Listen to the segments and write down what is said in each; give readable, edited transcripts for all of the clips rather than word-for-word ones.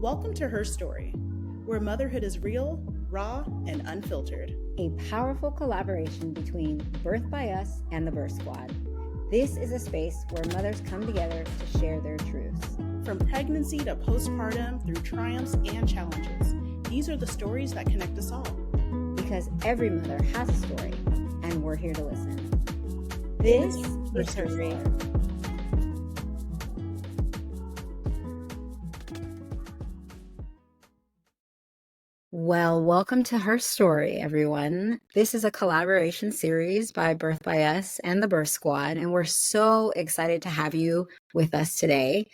Welcome to Her Story, where motherhood is real, raw, and unfiltered. A powerful collaboration between Birth by Us and the Birth Squad. This is a space where mothers come together to share their truths. From pregnancy to postpartum, through triumphs and challenges, these are the stories that connect us all. Because every mother has a story, and we're here to listen. This is Her Story. Well, welcome to Her Story, everyone. This is a collaboration series by Birth by Us and the Birth Squad, and we're so excited to have you with us today.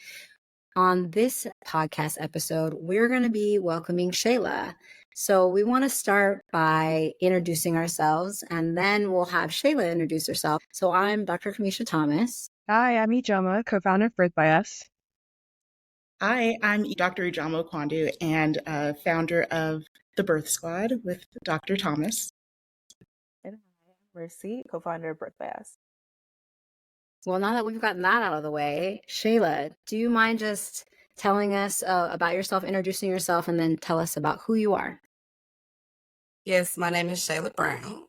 On this podcast episode, we're going to be welcoming Shayla. So we want to start by introducing ourselves, and then we'll have Shayla introduce herself. So I'm Dr. Kamisha Thomas. Hi, I'm Ijoma, co-founder of Birth by Us. Hi, I'm Dr. Ijoma Kwandu and founder of the Birth Squad with Dr. Thomas. And hi, I'm Mercy, co-founder of Birth by Us. Well, now that we've gotten that out of the way, Shayla, do you mind just telling us about yourself, introducing yourself, and then tell us about who you are? Yes, my name is Shayla Brown.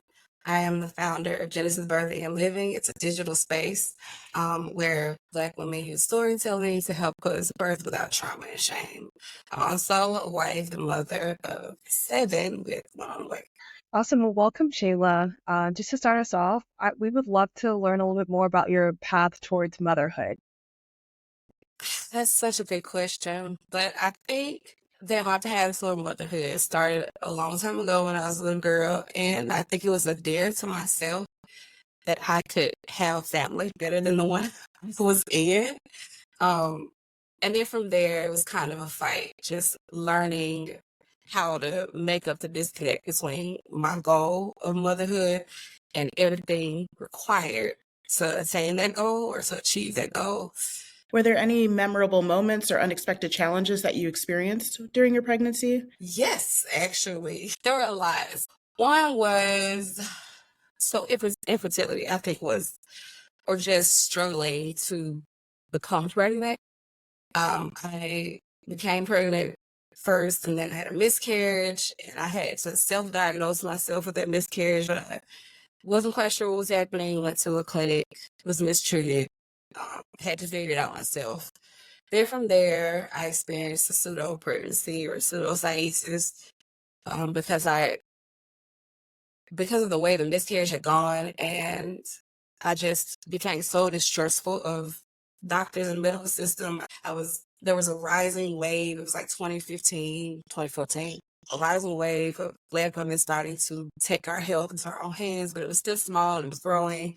I am the founder of Genesis Birthing and Living. It's a digital space where Black women use storytelling to help us birth without trauma and shame. I'm also a wife and mother of 7 with one on the way. Awesome. Well, welcome, Shayla. Just to start us off, we would love to learn a little bit more about your path towards motherhood. That's such a big question, but I think that my path toward motherhood started a long time ago when I was a little girl, and I think it was a dare to myself that I could have family better than the one I was in. And then from there, it was kind of a fight, just learning how to make up the disconnect between my goal of motherhood and everything required to attain that goal or to achieve that goal. Were there any memorable moments or unexpected challenges that you experienced during your pregnancy? Yes, actually. There were a lot. One was, infertility, I think or just struggling to become pregnant. I became pregnant first, and then I had a miscarriage, and I had to self-diagnose myself with that miscarriage, but I wasn't quite sure what was happening. Went to a clinic, was mistreated, had to figure it out myself. Then from there, I experienced a pseudo-pregnancy or pseudocyesis because of the way the miscarriage had gone, and I just became so distrustful of doctors and medical system. There was a rising wave. It was like 2015, 2014. A rising wave of Black women starting to take our health into our own hands, but it was still small and it was growing.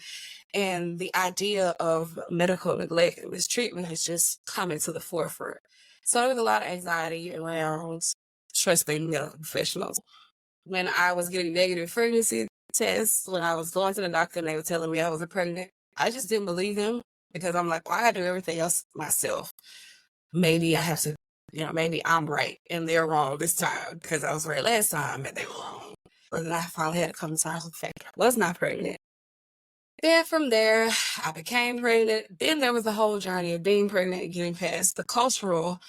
And the idea of medical neglect and mistreatment has just come into the forefront. So there was a lot of anxiety around trusting medical professionals. When I was getting negative pregnancy tests, when I was going to the doctor and they were telling me I wasn't pregnant, I just didn't believe them because I'm like, well, I do everything else myself. Maybe I have to, maybe I'm right and they're wrong this time because I was right last time and they were wrong. But then I finally had to come to terms with the fact I was not pregnant. Then from there, I became pregnant. Then there was the whole journey of being pregnant and getting past the cultural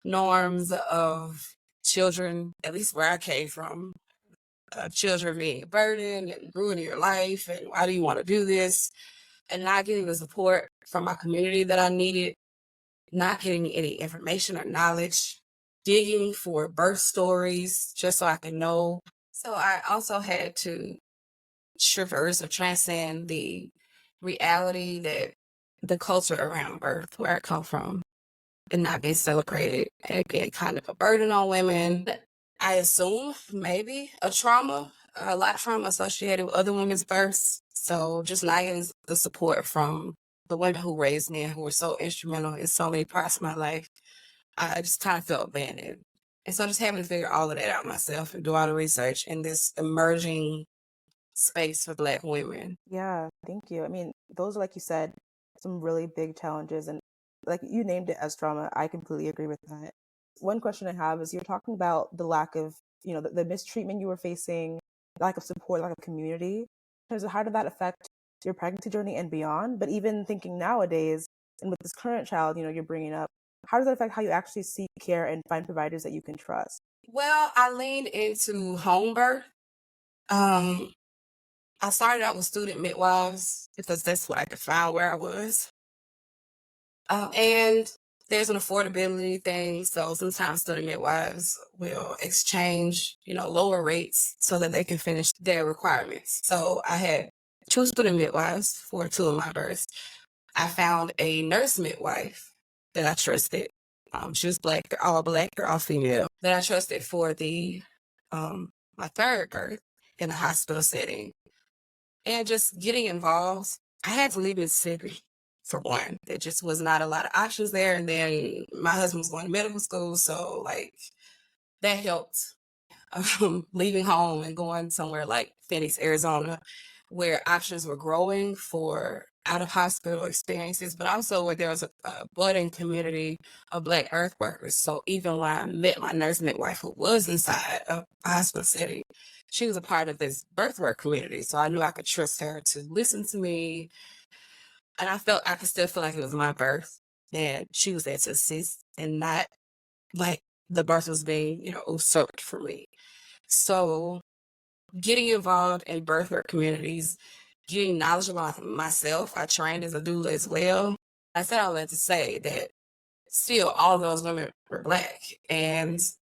norms of children, at least where I came from. Children being a burden and ruining your life, and why do you want to do this? And not getting the support from my community that I needed, not getting any information or knowledge, digging for birth stories just so I could know. So I also had to traverse or transcend the reality that the culture around birth, where I come from, and not being celebrated and being kind of a burden on women. I assume maybe a lot of trauma associated with other women's births. So just not getting the support from the women who raised me and who were so instrumental in so many parts of my life, I just kind of felt abandoned. And so just having to figure all of that out myself and do all the research in this emerging space for Black women. Yeah, thank you. I mean, those are, like you said, some really big challenges. And like you named it as trauma. I completely agree with that. One question I have is you're talking about the lack of, the mistreatment you were facing, lack of support, lack of community. In terms of how did that affect your pregnancy journey and beyond? But even thinking nowadays, and with this current child, you're bringing up, how does that affect how you actually seek care and find providers that you can trust? Well, I leaned into home birth. Um, I started out with student midwives because that's what I could find where I was. And there's an affordability thing. So sometimes student midwives will exchange, lower rates so that they can finish their requirements. So I had two student midwives for two of my births. I found a nurse midwife that I trusted. She was black, or all female, that I trusted for the my third birth in a hospital setting. And just getting involved, I had to leave Mississippi for one. There just was not a lot of options there. And then my husband was going to medical school, so like that helped. Leaving home and going somewhere like Phoenix, Arizona, where options were growing for out of hospital experiences, but also where there was a budding community of Black earth workers. So even when I met my nurse midwife who was inside a hospital setting, she was a part of this birth work community. So I knew I could trust her to listen to me. And I could still feel like it was my birth. And she was there to assist and not like the birth was being, usurped for me. So getting involved in birth work communities, getting knowledge about myself. I trained as a doula as well. I said all that to say that still all those women were Black. And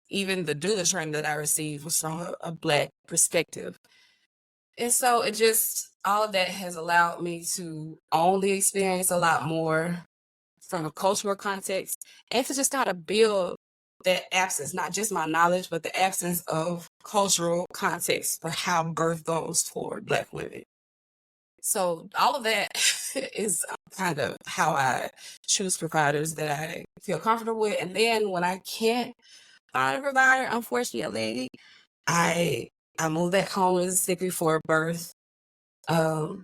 even the doula training that I received was from a Black perspective. And so all of that has allowed me to own the experience a lot more from a cultural context and to just kind of build that absence, not just my knowledge, but the absence of cultural context for how birth goes for Black women. So all of that is kind of how I choose providers that I feel comfortable with. And then when I can't find a provider, unfortunately, I moved back home to Mississippi for birth. I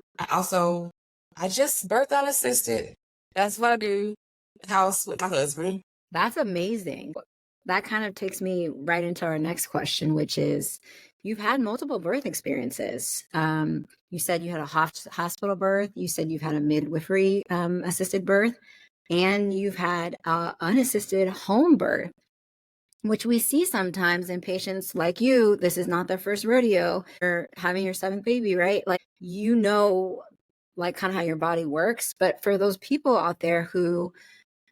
just birth unassisted. That's what I do. House with my husband. That's amazing. That kind of takes me right into our next question, which is you've had multiple birth experiences. You said you had a hospital birth. You said you've had a midwifery assisted birth, and you've had unassisted home birth, which we see sometimes in patients like you. This is not their first rodeo. You're having your seventh baby, right? Like, like kind of how your body works. But for those people out there who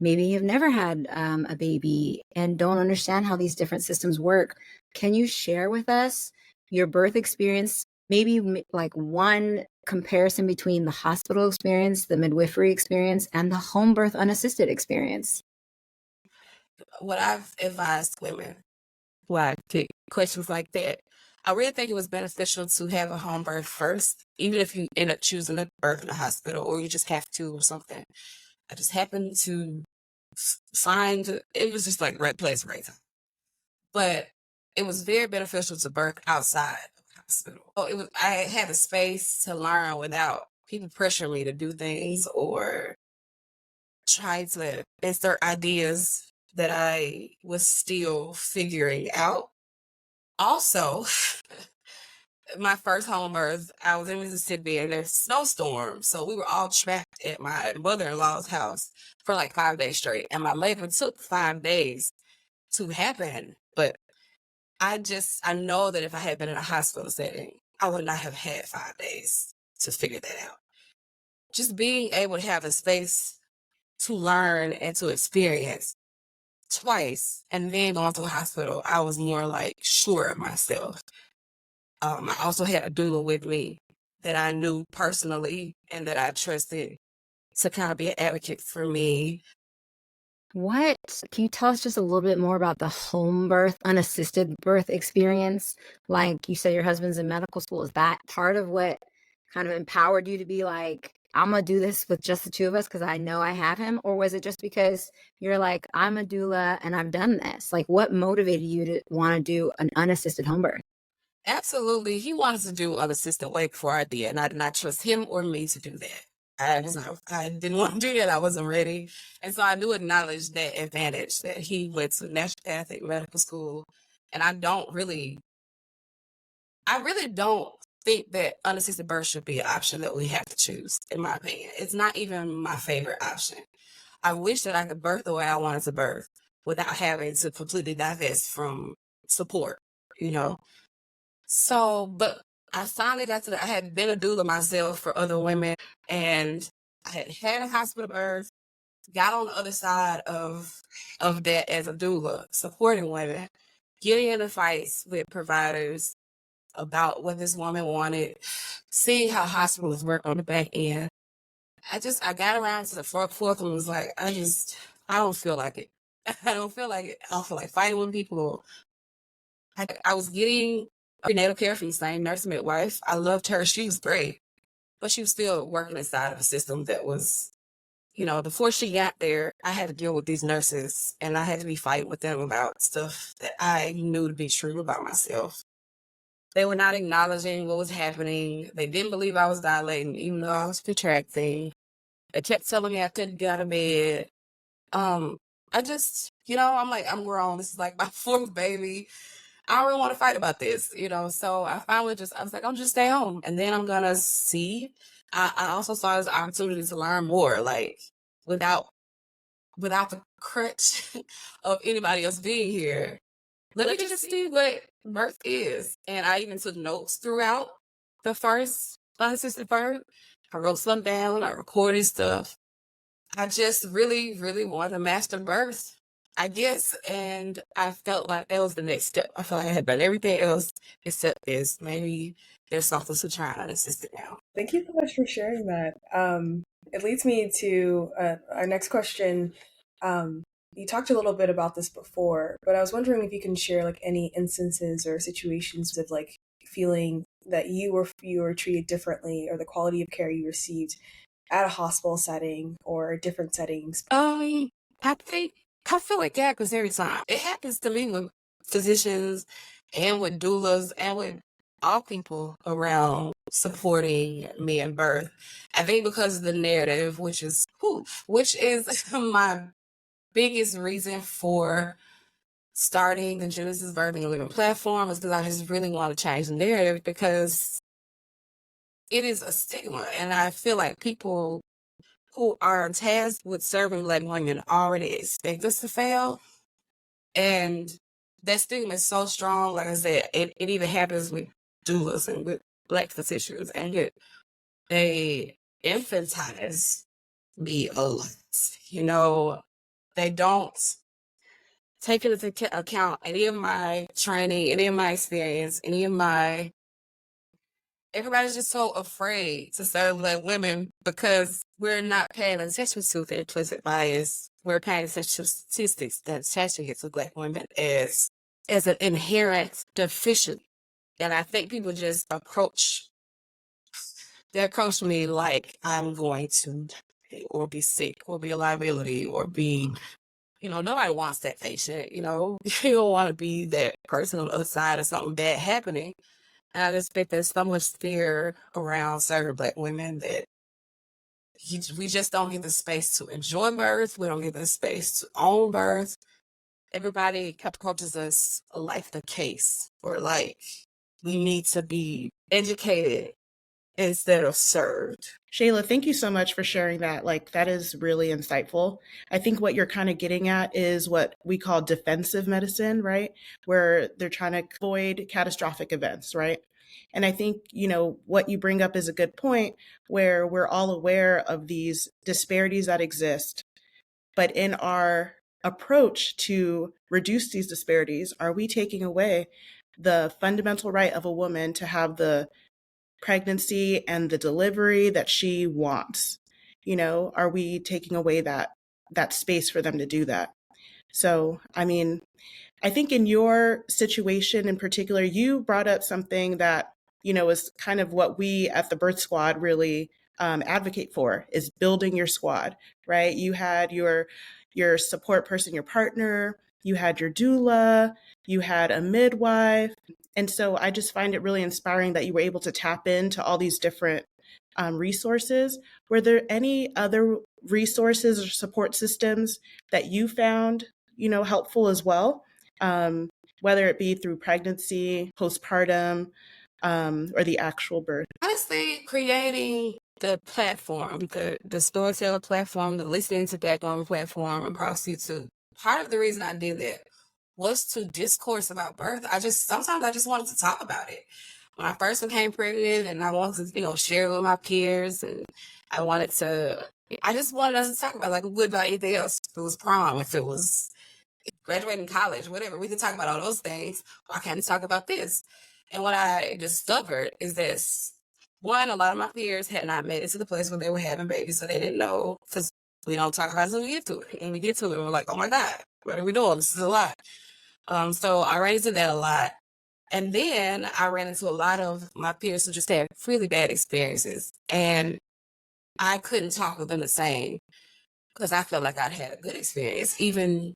maybe have never had a baby and don't understand how these different systems work, can you share with us your birth experience? Maybe like one comparison between the hospital experience, the midwifery experience, and the home birth unassisted experience. What I've advised women who I pick questions like that, I really think it was beneficial to have a home birth first, even if you end up choosing to birth in a hospital or you just have to or something. I just happened to find it was just like right place, right time. But it was very beneficial to birth outside of the hospital. So I had the space to learn without people pressuring me to do things or try to insert ideas that I was still figuring out. Also, my first home birth, I was in Mississippi and there's snowstorm. So we were all trapped at my mother-in-law's house for like 5 days straight. And my labor took 5 days to happen. But I know that if I had been in a hospital setting, I would not have had 5 days to figure that out. Just being able to have a space to learn and to experience twice and then going to the hospital, I was more like sure of myself. I also had a doula with me that I knew personally and that I trusted to kind of be an advocate for me. What can you tell us just a little bit more about the home birth, unassisted birth experience? Like you said, your husband's in medical school. Is that part of what kind of empowered you to be like, I'm going to do this with just the two of us because I know I have him? Or was it just because you're like, I'm a doula and I've done this? Like, what motivated you to want to do an unassisted home birth? Absolutely. He wanted to do unassisted way before I did, and I did not trust him or me to do that. I didn't want to do that. I wasn't ready. And so I do acknowledge that advantage that he went to naturopathic medical school. And I really don't think that unassisted birth should be an option that we have to choose, in my opinion. It's not even my favorite option. I wish that I could birth the way I wanted to birth without having to completely divest from support, you know? So, but I finally got to I had been a doula myself for other women, and I had had a hospital birth, got on the other side of that as a doula, supporting women, getting into fights with providers about what this woman wanted, seeing how hospitals work on the back end. I got around to the fourth and was like, I don't feel like it. I don't feel like it. I don't feel like fighting with people. I was getting prenatal care from the same nurse midwife. I loved her. She was great, but she was still working inside of a system that was, before she got there, I had to deal with these nurses and I had to be fighting with them about stuff that I knew to be true about myself. They were not acknowledging what was happening. They didn't believe I was dilating, even though I was contracting. They kept telling me I couldn't get out of bed. I just, I'm like, I'm grown. This is like my fourth baby. I don't really want to fight about this, So I finally I was like, I'll just stay home and then I'm going to see. I also saw this opportunity to learn more, like without the crutch of anybody else being here. Let me just see what birth is. And I even took notes throughout the first unassisted birth. I wrote some down. I recorded stuff. I just really, really wanted to master birth, I guess. And I felt like that was the next step. I felt like I had done everything else except this. Maybe there's something to try unassisted now. Thank you so much for sharing that. It leads me to our next question. You talked a little bit about this before, but I was wondering if you can share like any instances or situations of like feeling that you were treated differently, or the quality of care you received at a hospital setting or different settings. I feel like that because every time it happens to me with physicians and with doulas and with all people around supporting me in birth. I think because of the narrative, which is my biggest reason for starting the Genesis Birthing and Living platform, is because I just really want to change the narrative, because it is a stigma, and I feel like people who are tasked with serving Black women already expect us to fail. And that stigma is so strong. Like I said, it even happens with doulas and with Black physicians, and yet they infantilize me a lot. They don't take into account any of my training, any of my experience, everybody's just so afraid to serve Black women because we're not paying attention to the implicit bias. We're paying attention to statistics that attaching it to Black women as an inherent deficiency. And I think people just approach me like I'm going to die, or be sick, or be a liability, or be, nobody wants that patient, you don't want to be that person on the other side of something bad happening. And I just think there's so much fear around serving Black women that we just don't get the space to enjoy birth. We don't get the space to own birth. Everybody approaches us like the case, or like we need to be educated instead of served. Shayla, thank you so much for sharing that. Like, that is really insightful. I think what you're kind of getting at is what we call defensive medicine, right? Where they're trying to avoid catastrophic events, right? And I think, what you bring up is a good point, where we're all aware of these disparities that exist. But in our approach to reduce these disparities, are we taking away the fundamental right of a woman to have the pregnancy and the delivery that she wants? Are we taking away that space for them to do that? So, I think in your situation in particular, you brought up something that, is kind of what we at the Birth Squad really advocate for, is building your squad, right? You had your support person, your partner, you had your doula, you had a midwife. And so I just find it really inspiring that you were able to tap into all these different resources. Were there any other resources or support systems that you found, helpful as well? Whether it be through pregnancy, postpartum, or the actual birth? Honestly, creating the platform, the storyteller platform, the listening to that on platform, and prostitute. Part of the reason I did that was to discourse about birth. Sometimes I just wanted to talk about it. When I first became pregnant, and I wanted to, share it with my peers, and I just wanted us to talk about, like, what about anything else? If it was prom, if it was graduating college, whatever, we could talk about all those things. Why can't we talk about this? And what I discovered is this. One, a lot of my peers had not made it to the place where they were having babies, so they didn't know, because we don't talk about it until we get to it. And we get to it, we're like, oh my God, what are we doing? This is a lot. So I ran into that a lot. And then I ran into a lot of my peers who just had really bad experiences. And I couldn't talk with them the same, because I felt like I'd had a good experience, even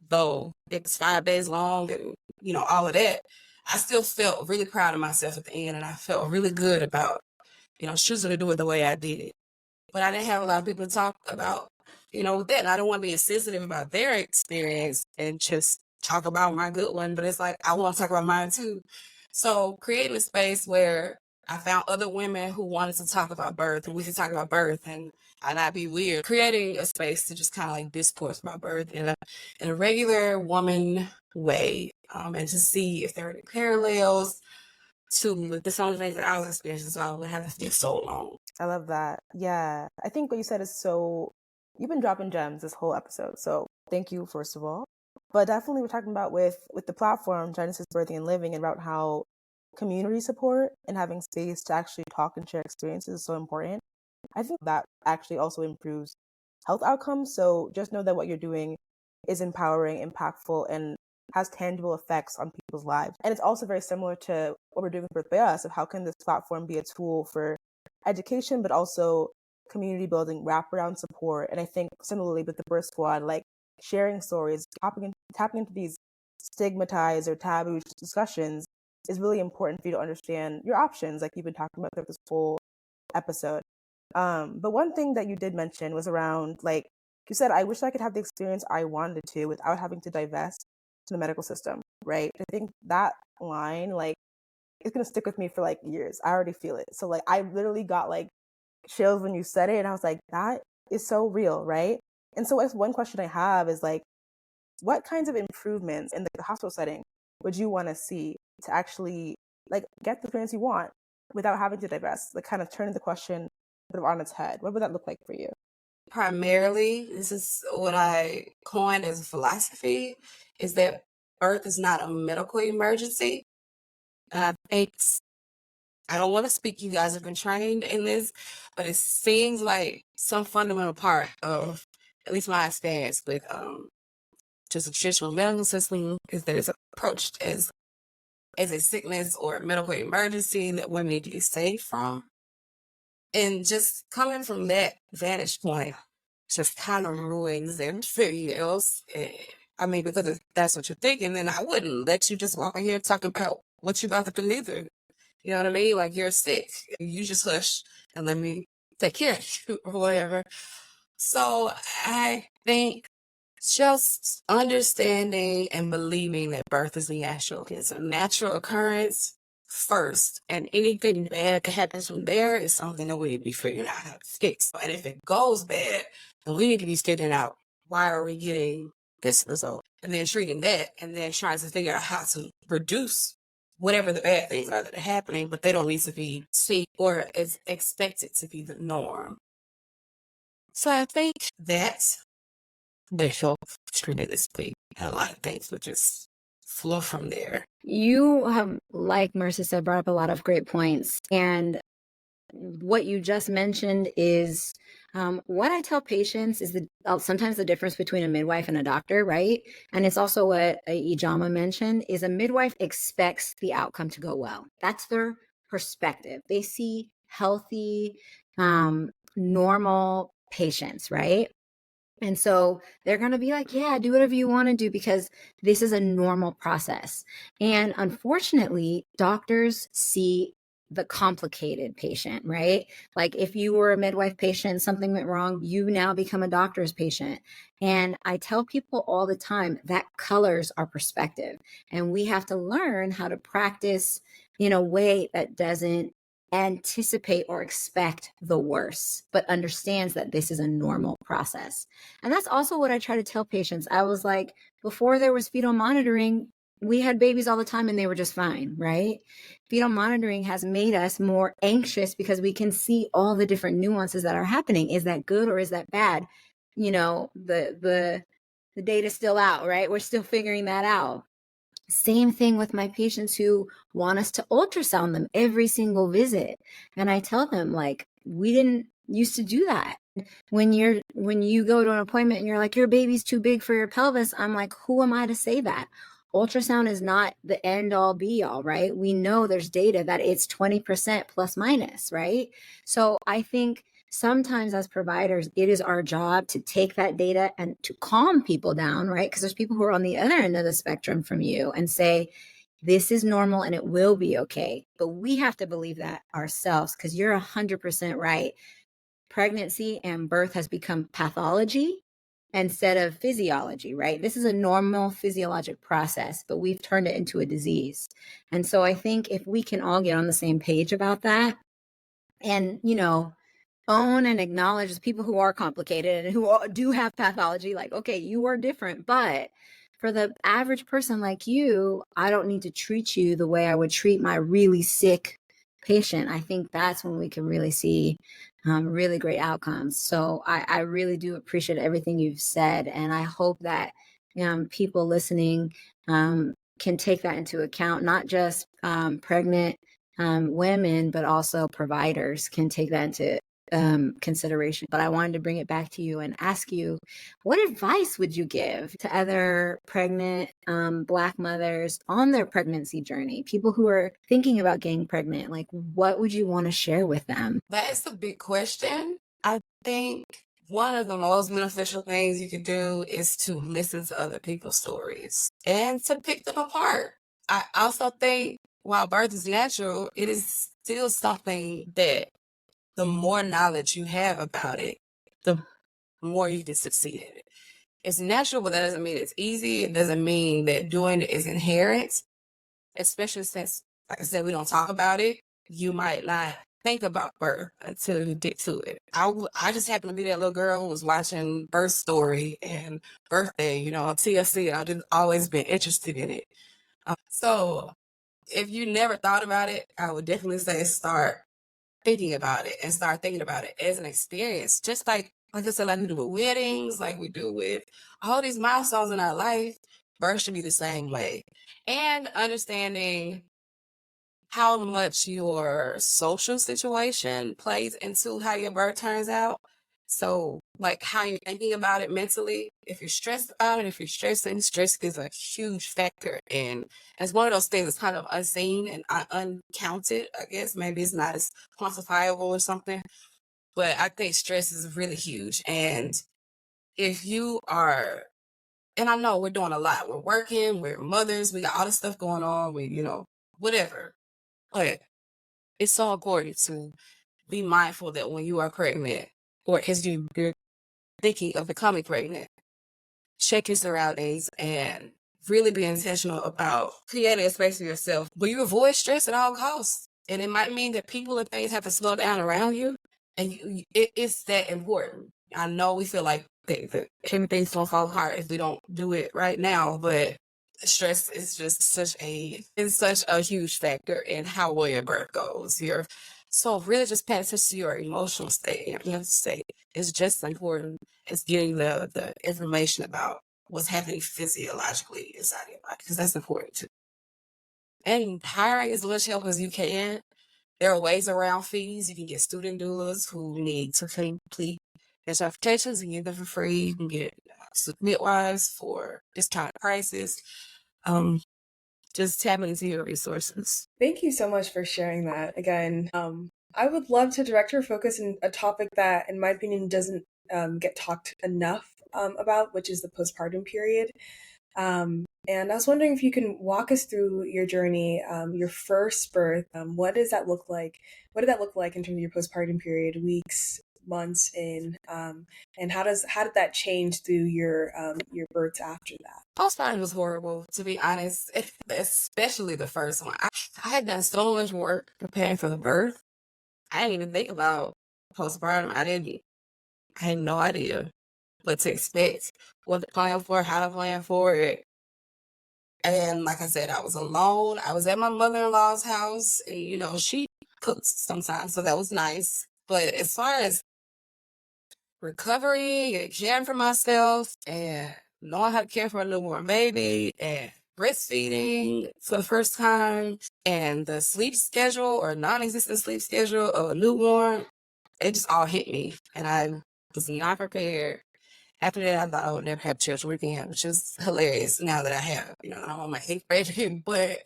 though it was 5 days long and, all of that. I still felt really proud of myself at the end, and I felt really good about, choosing to do it the way I did. But I didn't have a lot of people to talk about, that. And I don't want to be insensitive about their experience and just talk about my good one, but it's like, I want to talk about mine too. So creating a space where I found other women who wanted to talk about birth, and we could talk about birth and I not be weird. Creating a space to just kind of like discourse about birth in a regular woman way, and to see if there are any parallels to the some of the things that I was experiencing, so I would have to feel so long. I love that. Yeah. I think what you said is you've been dropping gems this whole episode. So thank you, first of all. But definitely we're talking about with the platform, Genesis Birthing and Living, and about how community support and having space to actually talk and share experiences is so important. I think that actually also improves health outcomes. So just know that what you're doing is empowering, impactful, and has tangible effects on people's lives. And it's also very similar to what we're doing with Birth by Us, of how can this platform be a tool for education, but also community building, wraparound support. And I think similarly with the Birth Squad, like sharing stories, tapping into these stigmatized or taboo discussions is really important for you to understand your options, like you've been talking about throughout this whole episode. But one thing that you did mention was around, like, you said, I wish I could have the experience I wanted to without having to divest to the medical system, right? I think that line, like, it's going to stick with me for like years. I already feel it. So like, I literally got like chills when you said it. And I was like, that is so real, right? And so one question I have is like, what kinds of improvements in the hospital setting would you want to see to actually like get the experience you want without having to divest? Like kind of turning the question sort of on its head. What would that look like for you? Primarily, this is what I coined as a philosophy, is that birth is not a medical emergency. I think, I don't want to speak, you guys have been trained in this, but it seems like some fundamental part of at least my experience with just the traditional medical system is that it's approached as a sickness or a medical emergency that women need to be saved from. And just coming from that vantage point just kind of ruins everything else. I mean, because if that's what you're thinking, then I wouldn't let you just walk in here talking about what you're about to do either. You know what I mean? Like, you're sick. You just hush and let me take care of you or whatever. So I think just understanding and believing that birth is natural. It's a natural occurrence first, and anything bad that happens from there is something that we need to be figuring out how to fix. And if it goes bad, then we need to be figuring out, why are we getting this result? And then treating that, and then trying to figure out how to reduce whatever the bad things are that are happening, but they don't need to be seen or is expected to be the norm. So I think that they feel tremendously, and a lot of things would just flow from there. You have, like Marissa said, brought up a lot of great points. And what you just mentioned is what I tell patients is sometimes the difference between a midwife and a doctor, right? And it's also what Ijama mentioned, is a midwife expects the outcome to go well. That's their perspective. They see healthy, normal patients, right? And so they're going to be like, yeah, do whatever you want to do because this is a normal process. And unfortunately, doctors see the complicated patient, right? Like if you were a midwife patient, something went wrong, you now become a doctor's patient. And I tell people all the time that colors our perspective. And we have to learn how to practice in a way that doesn't anticipate or expect the worst, but understands that this is a normal process. And that's also what I try to tell patients. I was like, before there was fetal monitoring, we had babies all the time and they were just fine, right? Fetal monitoring has made us more anxious because we can see all the different nuances that are happening. Is that good or is that bad? You know, the data's still out, right? We're still figuring that out. Same thing with my patients who want us to ultrasound them every single visit. And I tell them, like, we didn't used to do that. When you go to an appointment and you're like, your baby's too big for your pelvis, I'm like, who am I to say that? Ultrasound is not the end all be all, right? We know there's data that it's 20% plus minus, right? So I think sometimes as providers, it is our job to take that data and to calm people down, right? Because there's people who are on the other end of the spectrum from you and say, this is normal and it will be okay. But we have to believe that ourselves, because you're 100% right. Pregnancy and birth has become pathology instead of physiology, right? This is a normal physiologic process, but we've turned it into a disease. And so I think if we can all get on the same page about that and, you know, own and acknowledge the people who are complicated and who do have pathology, like, okay, you are different, but for the average person like you, I don't need to treat you the way I would treat my really sick patient. I think that's when we can really see really great outcomes. So I really do appreciate everything you've said. And I hope that people listening can take that into account, not just pregnant women, but also providers can take that into consideration. But I wanted to bring it back to you and ask you, what advice would you give to other pregnant Black mothers on their pregnancy journey, people who are thinking about getting pregnant? Like, what would you want to share with them? That's a big question. I think one of the most beneficial things you can do is to listen to other people's stories and to pick them apart. I also think while birth is natural, it is still something that the more knowledge you have about it, the more you can succeed in it. It's natural, but that doesn't mean it's easy. It doesn't mean that doing it is inherent, especially since, like I said, we don't talk about it. You might not think about birth until you get to it. I just happened to be that little girl who was watching Birth Story and Birthday, you know, on TLC. I've just always been interested in it. So if you never thought about it, I would definitely say start thinking about it and start thinking about it as an experience. Just like I said, like we do with weddings, like we do with all these milestones in our life, birth should be the same way. And understanding how much your social situation plays into how your birth turns out. So, like how you're thinking about it mentally. If you're stressed about it, if you're stressing, stress is a huge factor. And it's one of those things that's kind of unseen and uncounted, I guess. Maybe it's not as quantifiable or something. But I think stress is really huge. And if you are, and I know we're doing a lot. We're working, we're mothers, we got all this stuff going on, whatever. But it's so important to be mindful that when you are pregnant, or as you're thinking of becoming pregnant, check your surroundings and really be intentional about creating a space for yourself where you avoid stress at all costs. And it might mean that people and things have to slow down around you. And it's that important. I know we feel like everything's gonna fall apart if we don't do it right now, but stress is just such a huge factor in how well your birth goes. So really just pay attention to your emotional state, your mental state is just as important as getting the information about what's happening physiologically inside your body, because that's important too. And hiring as much help as you can. There are ways around fees. You can get student doulas who need to complete their certifications and get them for free. You can get midwives for discounted prices. Just tap into your resources. Thank you so much for sharing that. Again, I would love to direct your focus in a topic that, in my opinion, doesn't get talked enough about, which is the postpartum period. And I was wondering if you can walk us through your journey, your first birth. What does that look like? What did that look like in terms of your postpartum period, weeks, months in, and how did that change through your births after that? Postpartum was horrible, to be honest, especially the first one. I had done so much work preparing for the birth, I didn't even think about postpartum. I had no idea what to expect, what to plan for, how to plan for it. And like I said, I was alone. I was at my mother-in-law's house, and she cooks sometimes, so that was nice. But as far as recovery and caring for myself and knowing how to care for a newborn baby and breastfeeding for the first time and the sleep schedule or non-existent sleep schedule of a newborn, it just all hit me. And I was not prepared. After that, I thought I would never have children again, which is hilarious now that I have. I'm on my 8th grade, but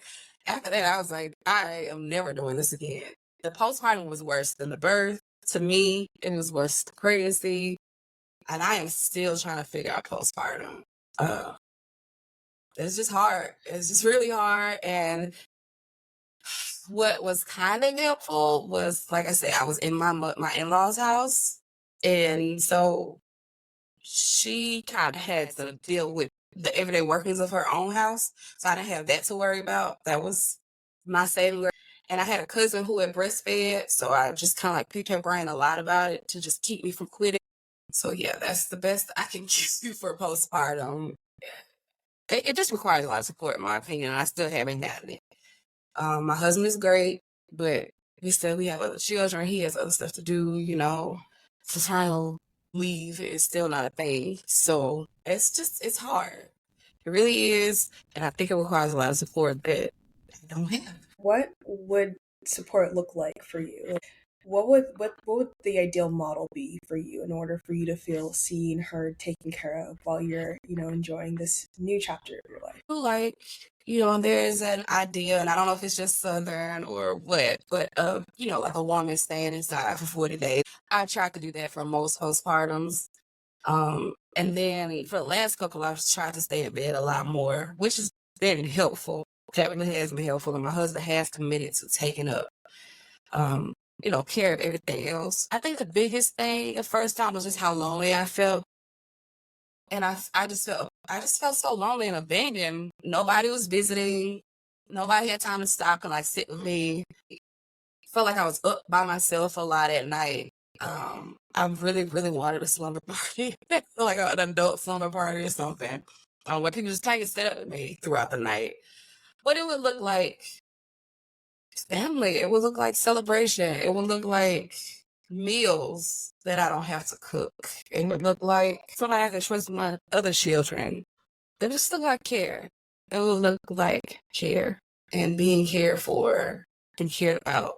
after that, I was like, I am never doing this again. The postpartum was worse than the birth. To me, it was worse than pregnancy. And I am still trying to figure out postpartum. It's just hard. It's just really hard. And what was kind of helpful was, like I said, I was in my in-laws' house. And so she kind of had to deal with the everyday workings of her own house. So I didn't have that to worry about. That was my saving grace. And I had a cousin who had breastfed. So I just kind of like picked her brain a lot about it to just keep me from quitting. So yeah, that's the best I can give you for postpartum. It just requires a lot of support, in my opinion. And I still haven't gotten it. My husband is great, but we have other children. He has other stuff to do, Paternal leave is still not a thing. So it's hard. It really is. And I think it requires a lot of support that I don't have. What would support look like for you? Like, what would the ideal model be for you in order for you to feel seen, heard, taken care of while you're, enjoying this new chapter of your life? Like, there's an idea, and I don't know if it's just Southern or what, but like a woman staying inside for 40 days. I tried to do that for most postpartums. And then for the last couple, I've tried to stay in bed a lot more, which has been helpful. That really has been helpful. And my husband has committed to taking up, care of everything else. I think the biggest thing the first time was just how lonely I felt. And I just felt so lonely and abandoned. Nobody was visiting. Nobody had time to stop and like sit with me. Felt like I was up by myself a lot at night. I really, really wanted a slumber party, like an adult slumber party or something, where people just take and sit up with me throughout the night. But it would look like family. It would look like celebration. It would look like meals that I don't have to cook. It would look like somebody I can trust with my other children. It just look like care. It would look like care and being cared for and cared about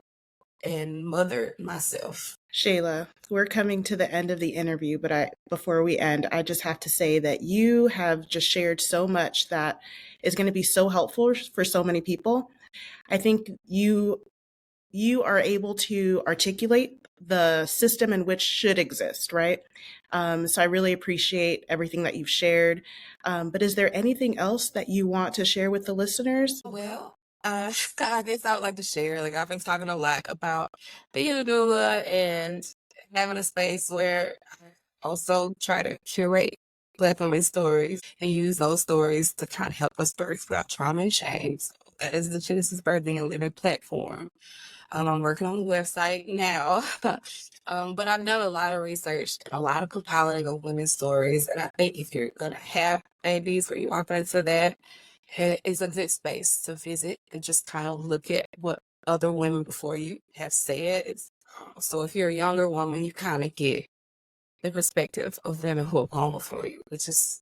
and mothered myself. Shayla, we're coming to the end of the interview, but before we end, I just have to say that you have just shared so much that is going to be so helpful for so many people. I think you are able to articulate the system in which should exist, right? So I really appreciate everything that you've shared. But is there anything else that you want to share with the listeners? Well, I guess I would like to share. Like I've been talking a lot about being a doula and having a space where I also try to curate Black women's stories and use those stories to kind of help us birth without trauma and shame. So that is the Genesis Birthing and Living platform. I'm working on the website now, but I've done a lot of research, a lot of compiling of women's stories, and I think if you're gonna have babies or you are into that, it's a good space to visit and just kind of look at what other women before you have said. So if you're a younger woman, you kind of get the perspective of women who have gone before you, which is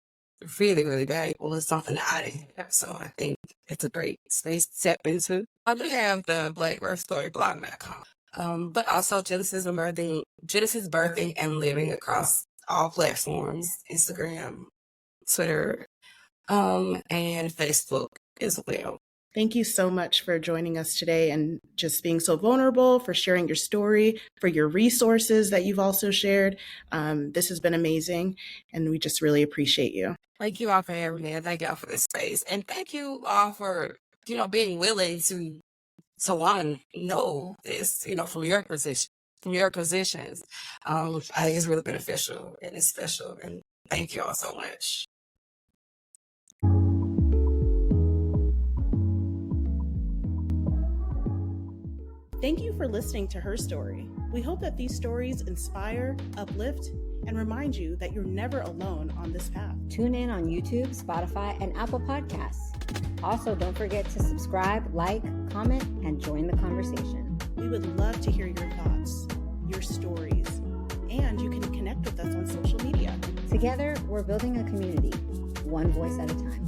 really, really valuable. It's something that I didn't have. So I think it's a great space to tap into. I do have the BlackBirthStoryBlog.com, but also Genesis Birthing and Living across all platforms, Instagram, Twitter, and Facebook as well. Thank you so much for joining us today and just being so vulnerable, for sharing your story, for your resources that you've also shared. This has been amazing, and we just really appreciate you. Thank you all for having me, and thank y'all for this space. And thank you all for, being willing to want to know this, from your position, from your positions. I think it's really beneficial and it's special. And thank you all so much. Thank you for listening to Her Story. We hope that these stories inspire, uplift, and remind you that you're never alone on this path. Tune in on YouTube, Spotify, and Apple Podcasts. Also, don't forget to subscribe, like, comment, and join the conversation. We would love to hear your thoughts, your stories, and you can connect with us on social media. Together, we're building a community, one voice at a time.